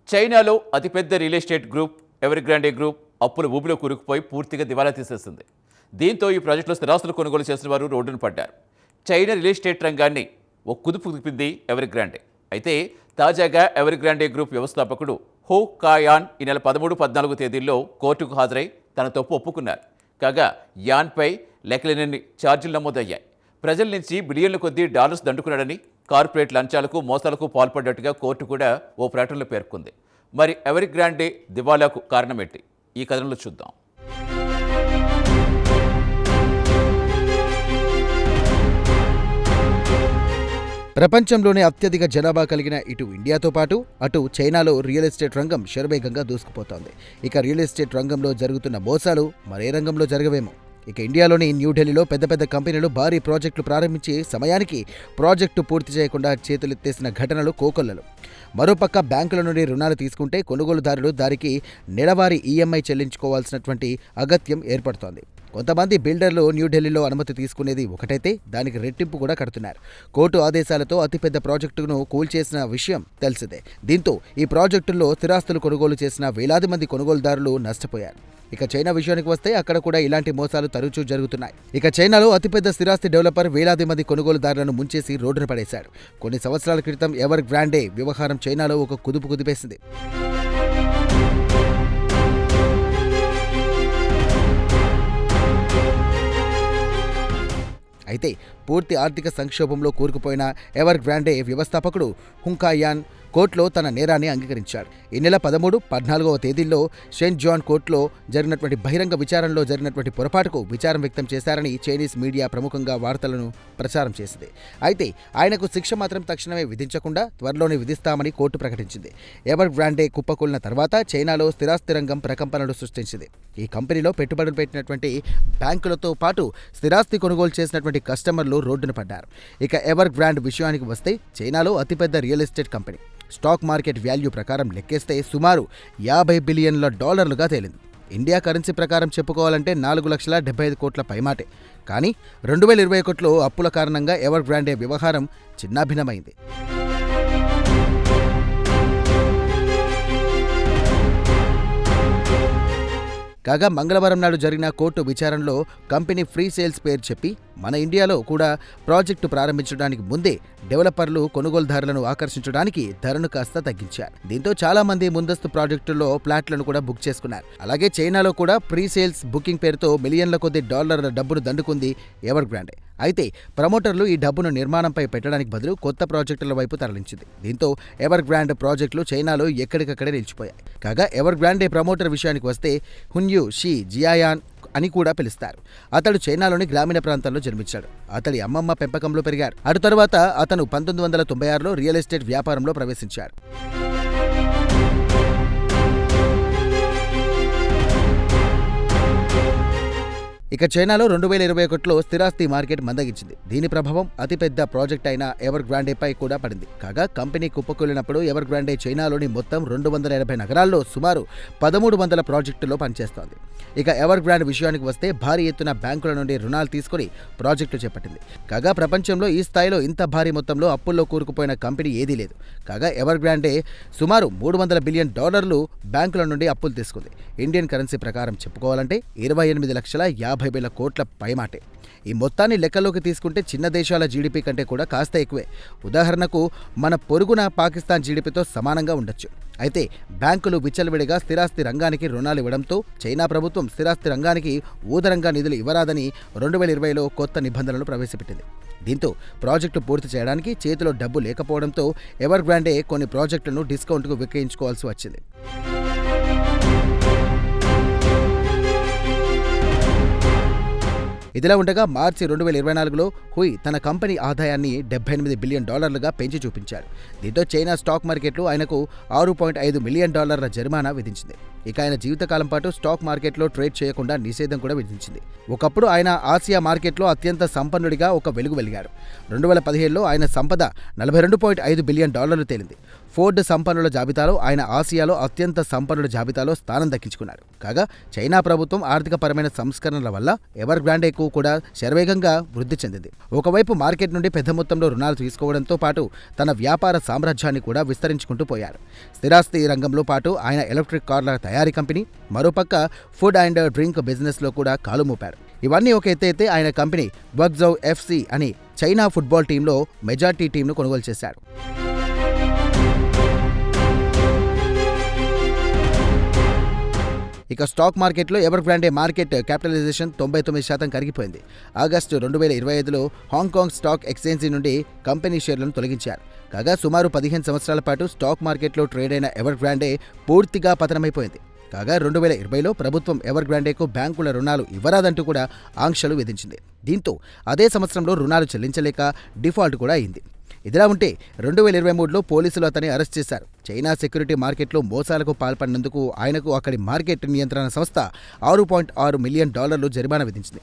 చైనాలో అతిపెద్ద real estate group ఎవరిగ్రాండే group అప్పుల ఊబిలో కూరుకుపోయి పూర్తిగా దివాలా తీసేసింది. దీంతో ఈ ప్రాజెక్టులో స్థిరాస్తులు కొనుగోలు చేసిన వారు రోడ్డున పడ్డారు. చైనా రియల్ ఎస్టేట్ రంగాన్ని ఒక కుదుపు కుదిపింది ఎవరిగ్రాండే. అయితే తాజాగా ఎవరిగ్రాండే గ్రూప్ వ్యవస్థాపకుడు హో కాయాన్ ఈ నెల 13, 14 తేదీల్లో కోర్టుకు హాజరై తన తప్పు ఒప్పుకున్నారు. కాగా యాన్పై లెక్కలేనన్ని ఛార్జీలు నమోదయ్యాయి. ప్రజల నుంచి బిలియన్ల కొద్దీ డాలర్స్ దండుకున్నాడని, కార్పొరేట్ లంచాలకు మోసాలకు పాల్పడ్డట్టుగా కోర్టు కూడా ఓ ప్రకటనలో పేర్కొంది. మరి ఎవరిగ్రాండే దివాలాకు కారణమేంటి? ఈ కథనంలో చూద్దాం. ప్రపంచంలోనే అత్యధిక జనాభా కలిగిన ఇటు ఇండియాతో పాటు అటు చైనాలో రియల్ ఎస్టేట్ రంగం శరవేగంగా దూసుకుపోతోంది. ఇక రియల్ ఎస్టేట్ రంగంలో జరుగుతున్న మోసాలు మరే రంగంలో జరగవేమో. ఇక ఇండియాలోని న్యూఢిల్లీలో పెద్ద పెద్ద కంపెనీలు భారీ ప్రాజెక్టులు ప్రారంభించి సమయానికి ప్రాజెక్టు పూర్తి చేయకుండా చేతులెత్తేసిన ఘటనలు కోకొల్లలు. మరోపక్క బ్యాంకుల నుండి రుణాలు తీసుకుంటే కొనుగోలుదారులు దానికి నెలవారీ ఈఎంఐ చెల్లించుకోవాల్సినటువంటి అగత్యం ఏర్పడుతోంది. కొంతమంది బిల్డర్లు న్యూఢిల్లీలో అనుమతి తీసుకునేది ఒకటైతే దానికి రెట్టింపు కూడా కడుతున్నారు. కోర్టు ఆదేశాలతో అతిపెద్ద ప్రాజెక్టును కూల్చేసిన విషయం తెలిసిందే. దీంతో ఈ ప్రాజెక్టుల్లో స్థిరాస్తులు కొనుగోలు చేసిన వేలాది మంది కొనుగోలుదారులు నష్టపోయారు. ఇక చైనా విషయానికి వస్తే అక్కడ కూడా ఇలాంటి మోసాలు తరచూ జరుగుతున్నాయి. ఇక చైనాలో అతిపెద్ద స్థిరాస్తి డెవలపర్ వేలాది మంది కొనుగోలుదారులను ముంచేసి రోడ్డున పడేశాడు. కొన్ని సంవత్సరాల క్రితం ఎవర్ గ్రాండే వ్యవహారం చైనాలో ఒక కుదుపు కుదిపేసింది. అయితే పూర్తి ఆర్థిక సంక్షోభంలో కూరుకుపోయిన ఎవర్ గ్రాండే వ్యవస్థాపకుడు హుంకాయాన్ కోర్టులో తన నేరాన్ని అంగీకరించాడు. ఈ నెల 13, 14వ తేదీల్లో షెన్జువాన్ కోర్టులో జరిగినటువంటి బహిరంగ విచారణలో జరిగినటువంటి పొరపాటుకు విచారం వ్యక్తం చేశారని చైనీస్ మీడియా ప్రముఖంగా వార్తలను ప్రచారం చేసింది. అయితే ఆయనకు శిక్ష మాత్రం తక్షణమే విధించకుండా త్వరలోనే విధిస్తామని కోర్టు ప్రకటించింది. ఎవర్ గ్రాండే కుప్పకూలిన తర్వాత చైనాలో స్థిరాస్తి రంగం ప్రకంపనలు సృష్టించింది. ఈ కంపెనీలో పెట్టుబడులు పెట్టినటువంటి బ్యాంకులతో పాటు స్థిరాస్తి కొనుగోలు చేసినటువంటి కస్టమర్లు రోడ్డున పడ్డారు. ఇక ఎవర్ గ్రాండ్ విషయానికి వస్తే చైనాలో అతిపెద్ద real estate company. Stock market value ప్రకారం లెక్కేస్తే సుమారు $50 బిలియన్లుగా తేలింది. ఇండియా కరెన్సీ ప్రకారం చెప్పుకోవాలంటే 4,75 కోట్ల పైమాటే. కానీ 2021లో అప్పుల కారణంగా ఎవర్ గ్రాండే వ్యవహారం చిన్నాభిన్నమైంది. కాగా మంగళవారం నాడు జరిగిన కోర్టు విచారణలో కంపెనీ ఫ్రీ సేల్స్ పేరు చెప్పి మన ఇండియాలో కూడా ప్రాజెక్టు ప్రారంభించడానికి ముందే డెవలపర్లు కొనుగోలుదారులను ఆకర్షించడానికి ధరను కాస్త తగ్గించారు. దీంతో చాలా మంది ముందస్తు ప్రాజెక్టుల్లో ఫ్లాట్లను కూడా బుక్ చేసుకున్నారు. అలాగే చైనాలో కూడా ప్రీ సేల్స్ బుకింగ్ పేరుతో మిలియన్ల కొద్ది డాలర్ల డబ్బును దండుకుంది ఎవర్ గ్రాండే. అయితే ప్రమోటర్లు ఈ డబ్బును నిర్మాణంపై పెట్టడానికి బదులు కొత్త ప్రాజెక్టుల వైపు తరలించింది. దీంతో ఎవర్ గ్రాండ్ ప్రాజెక్టులు చైనాలో ఎక్కడికక్కడే నిలిచిపోయాయి. కాగా ఎవర్ గ్రాండే ప్రమోటర్ విషయానికి వస్తే హున్యూ షీ జియాయాన్ అని కూడా పిలుస్తారు. అతడు చైనాలోని గ్రామీణ ప్రాంతాల్లో జన్మించాడు. అతడి అమ్మమ్మ పెంపకంలో పెరిగాడు. అటు తరువాత అతను 1996లో రియల్ ఎస్టేట్ వ్యాపారంలో ప్రవేశించాడు. ఇక చైనాలో 2021లో స్థిరాస్తి మార్కెట్ మందగించింది. దీని ప్రభావం అతిపెద్ద ప్రాజెక్ట్ అయిన ఎవర్ గ్రాండేపై కూడా పడింది. కాగా కంపెనీ కుప్పకూలినప్పుడు ఎవర్ గ్రాండే చైనాలోని మొత్తం 280 నగరాల్లో సుమారు 1300 ప్రాజెక్టుల్లో పనిచేస్తోంది. ఇక ఎవర్ గ్రాండ్ విషయానికి వస్తే భారీ ఎత్తున బ్యాంకుల నుండి రుణాలు తీసుకుని ప్రాజెక్టులు చేపట్టింది. కాగా ప్రపంచంలో ఈ స్థాయిలో ఇంత భారీ మొత్తంలో అప్పుల్లో కూరుకుపోయిన కంపెనీ ఏదీ లేదు. కాగా ఎవర్ గ్రాండే సుమారు $300 బిలియన్ బ్యాంకుల నుండి అప్పులు తీసుకుంది. ఇండియన్ కరెన్సీ ప్రకారం చెప్పుకోవాలంటే 28,50,000 కోట్ల పైమాటే. ఈ మొత్తాన్ని లెక్కలోకి తీసుకుంటే చిన్న దేశాల జీడిపి కంటే కూడా కాస్త ఎక్కువే. ఉదాహరణకు మన పొరుగున పాకిస్తాన్ జీడిపితో సమానంగా ఉండొచ్చు. అయితే బ్యాంకులు విచ్చలవిడిగా స్థిరాస్తి రంగానికి రుణాలు ఇవ్వడంతో చైనా ప్రభుత్వం స్థిరాస్తి రంగానికి ఊదరంగా నిధులు ఇవ్వరాదని 2020లో కొత్త నిబంధనలు ప్రవేశపెట్టింది. దీంతో ప్రాజెక్టు పూర్తి చేయడానికి చేతిలో డబ్బు లేకపోవడంతో ఎవర్ గ్రాండే కొన్ని ప్రాజెక్టులను డిస్కౌంట్కు విక్రయించుకోవాల్సి వచ్చింది. ఇదిలా ఉండగా మార్చి 2024లో హుయ్ తన కంపెనీ ఆదాయాన్ని $78 బిలియన్ పెంచి చూపించాడు. దీంతో చైనా స్టాక్ మార్కెట్లో ఆయనకు $6.5 మిలియన్ జరిమానా విధించింది. ఇక ఆయన జీవితకాలం పాటు స్టాక్ మార్కెట్లో ట్రేడ్ చేయకుండా నిషేధం కూడా విధించింది. ఒకప్పుడు ఆయన ఆసియా మార్కెట్లో అత్యంత సంపన్నుడిగా ఒక వెలుగు వెలిగాడు. 2017లో ఆయన సంపద $42.5 బిలియన్ తేలింది. ఫోర్డ్ సంపన్నుల జాబితాలో ఆయన ఆసియాలో అత్యంత సంపన్నుల జాబితాలో స్థానం దక్కించుకున్నాడు. కాగా చైనా ప్రభుత్వం ఆర్థికపరమైన సంస్కరణల వల్ల ఎవర్ గ్రాండేకు కూడా శరవేగంగా వృద్ధి చెందింది. ఒకవైపు మార్కెట్ నుండి పెద్ద మొత్తంలో రుణాలు తీసుకోవడంతో పాటు తన వ్యాపార సామ్రాజ్యాన్ని కూడా విస్తరించుకుంటూ పోయారు. స్థిరాస్తి రంగంలో పాటు ఆయన ఎలక్ట్రిక్ కార్ల తయారీ కంపెనీ, మరోపక్క ఫుడ్ అండ్ డ్రింక్ బిజినెస్లో కూడా కాలు మోపారు. ఇవన్నీ ఒక ఎత్తైతే ఆయన కంపెనీ గ్వాగ్జౌ ఎఫ్సి అని చైనా ఫుట్బాల్ టీంలో మెజార్టీ టీంను కొనుగోలు చేశాడు. ఇక స్టాక్ మార్కెట్లో ఎవర్ గ్రాండే మార్కెట్ క్యాపిటలైజేషన్ 99% కరిగిపోయింది. ఆగస్టు 2025లో హాంకాంగ్ స్టాక్ ఎక్స్చేంజి నుండి కంపెనీ షేర్లను తొలగించారు. కాగా సుమారు 15 సంవత్సరాల పాటు స్టాక్ మార్కెట్లో ట్రేడ్ అయిన ఎవర్ గ్రాండే పూర్తిగా పతనమైపోయింది. కాగా 2020లో ప్రభుత్వం ఎవర్ గ్రాండేకు బ్యాంకుల రుణాలు ఇవ్వరాదంటూ కూడా ఆంక్షలు విధించింది. దీంతో అదే సంవత్సరంలో రుణాలు చెల్లించలేక డిఫాల్ట్ కూడా అయింది. ఇదిలా ఉంటే 2023లో పోలీసులు అతన్ని అరెస్ట్ చేశారు. చైనా సెక్యూరిటీ మార్కెట్లో మోసాలకు పాల్పడినందుకు ఆయనకు అక్కడి మార్కెట్ నియంత్రణ సంస్థ $6.6 మిలియన్ జరిమానా విధించింది.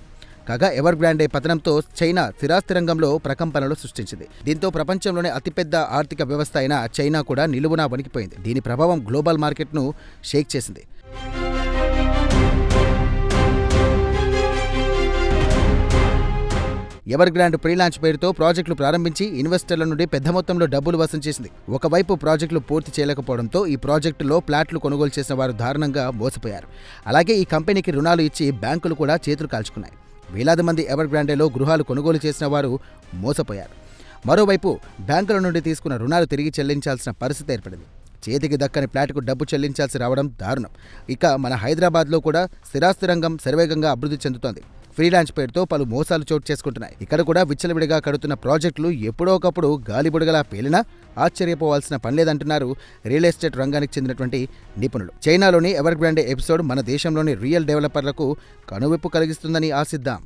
కాగా ఎవర్ గ్రాండే పతనంతో చైనా స్థిరాస్తి రంగంలో ప్రకంపనలు సృష్టించింది. దీంతో ప్రపంచంలోనే అతిపెద్ద ఆర్థిక వ్యవస్థ అయిన చైనా కూడా నిలువునా వణికిపోయింది. దీని ప్రభావం గ్లోబల్ మార్కెట్ను షేక్ చేసింది. ఎవర్ గ్రాండ్ ప్రీలాంచ్ పేరుతో ప్రాజెక్టులు ప్రారంభించి ఇన్వెస్టర్ల నుండి పెద్ద మొత్తంలో డబ్బులు వసూలు చేసింది. ఒకవైపు ప్రాజెక్టులు పూర్తి చేయలేకపోవడంతో ఈ ప్రాజెక్టులో ప్లాట్లు కొనుగోలు చేసిన వారు దారుణంగా మోసపోయారు. అలాగే ఈ కంపెనీకి రుణాలు ఇచ్చి బ్యాంకులు కూడా చేతులు కాల్చుకున్నాయి. వేలాది మంది ఎవర్ గ్రాండేలో గృహాలు కొనుగోలు చేసిన వారు మోసపోయారు. మరోవైపు బ్యాంకుల నుండి తీసుకున్న రుణాలు తిరిగి చెల్లించాల్సిన పరిస్థితి ఏర్పడింది. చేతికి దక్కని ఫ్లాట్కు డబ్బు చెల్లించాల్సి రావడం దారుణం. ఇక మన హైదరాబాద్లో కూడా స్థిరాస్తి రంగం శరవేగంగా అభివృద్ధి చెందుతోంది. ఫ్రీలాన్స్ పేరుతో పలు మోసాలు చోటు చేసుకుంటున్నాయి. ఇక్కడ కూడా విచ్చలవిడిగా కడుతున్న ప్రాజెక్టులు ఎప్పుడో ఒకప్పుడు గాలిబుడగలా పేలినా ఆశ్చర్యపోవాల్సిన పనిలేదంటున్నారు రియల్ ఎస్టేట్ రంగానికి చెందినటువంటి నిపుణులు. చైనాలోని ఎవర్ గ్రాండే ఎపిసోడ్ మన దేశంలోని రియల్ డెవలపర్లకు కనువిప్పు కలిగిస్తుందని ఆశిద్దాం.